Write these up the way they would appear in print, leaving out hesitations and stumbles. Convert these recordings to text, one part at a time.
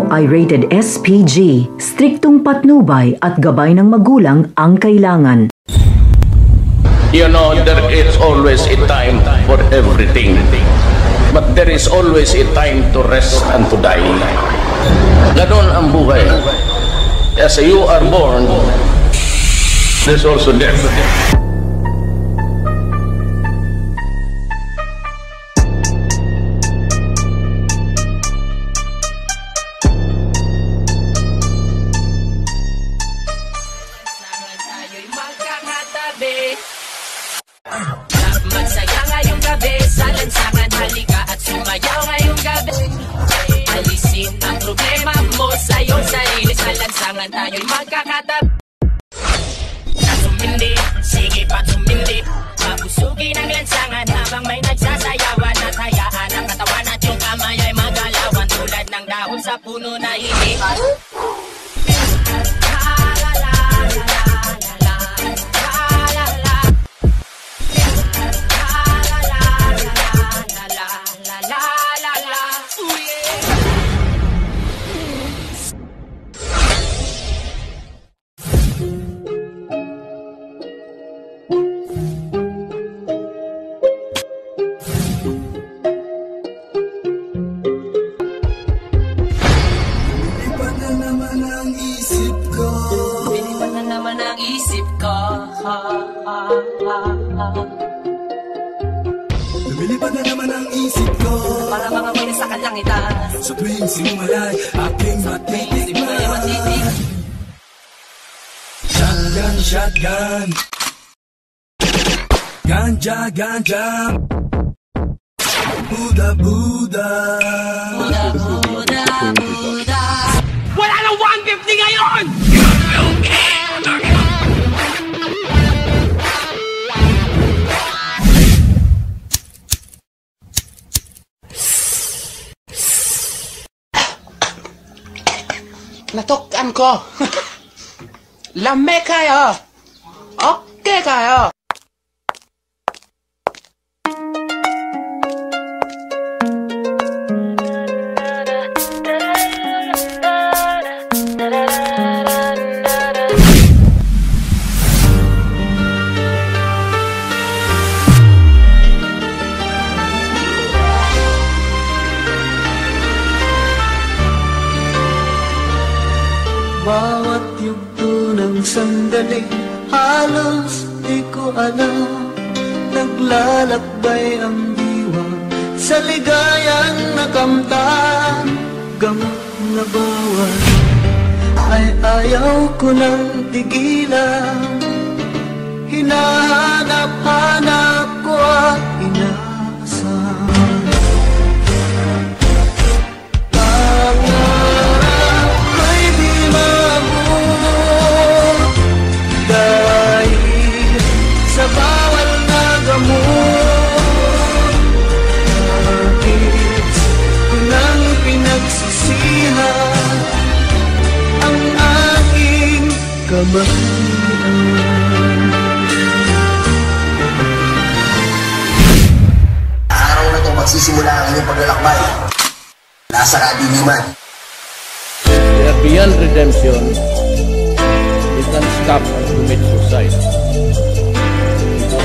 ito ay rated SPG. Striktong patnubay at gabay ng magulang ang kailangan. You know, there is always a time for everything. But there is always a time to rest and to die. Ganon ang buhay. As you are born, there's also death. Magsaya ngayong gabi sa lansangan, halika at sumayaw ngayong gabi. Alisin ang problema mo sa iyong sarili, sa lansangan tayo'y magkakatabi. Sumindi, sige pa sumindi, mabusugin ang lansangan habang may nagsasayawan at hayaan ang katawan at yung kamay ay magalawan tulad ng dahon sa puno na hindi. Lumilipad na naman ang isip ko, para mga may sa kalangitan. sa tuwing simula'y aking matitikman. Shotgun, shotgun, ganja, ganja, Buddha, Buddha, Buddha, Buddha, Buddha. Wala nang 150 ngayon! Natukan ko. Lame kayo. Okay kayo. Bawat yugto ng sandali, halos di ko alam. Naglalakbay ang diwa sa ligayang nakamtan. Gamot na bawal ay ayaw ko nang tigilan. Hinahanap-hanap ko at inaasahan. Sa bawal na gamot, bakit ko nang pinagsisihan ang aking kamalian? Araw na ito magsisimula ang inyong paglalakbay. Nasa kadiliman. Beyond redemption, we can stop and commit suicide.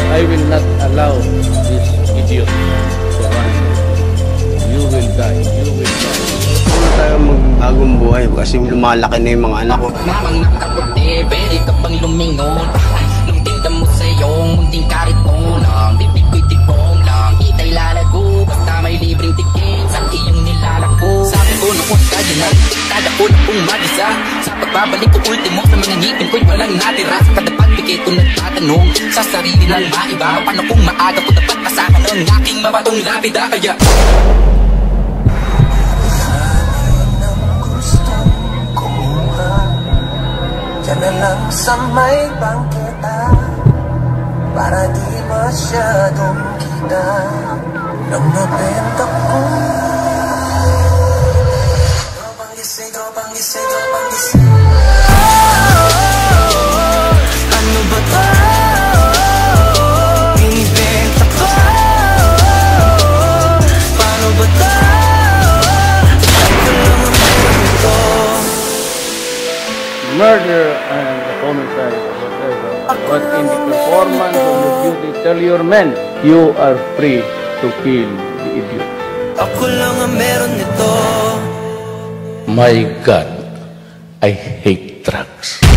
I will not allow this idiot to run. You will die. You will die. Ano tayo magbagong buhay kasi lumalaki na yung mga anak ko. Mamang nakaputi, pwede ka bang lumingon? Nung tinda mo sa iyong munting kariton lang, bibig ko'y tipong lang, ita'y lalago, basta may libreng tiket sa iyong nilalako. Sabi ko noon kayo na, kada ko na pong madisa, sa pagbabalik ko ultimo sa mga ngipin ko'y walang natira. Sa kada pagpikit ko nagtatanong sa sarili ng maiba, paano kung maaga ko dapat kasama ng aking mabatong lapida kaya Diyan na lang sa may bangketa, para di masyadong kita nang nabenta ko. Gopang gising, gopang gising, gopang gising. Ano ba to? Binibenta ko. Paano ba to? Ito lang ang meron ko. murder and the homicide or whatever. But in the performance of your duty, tell your men, you are free to kill the idiot. Ako lang ang meron nito. My God, I hate drugs.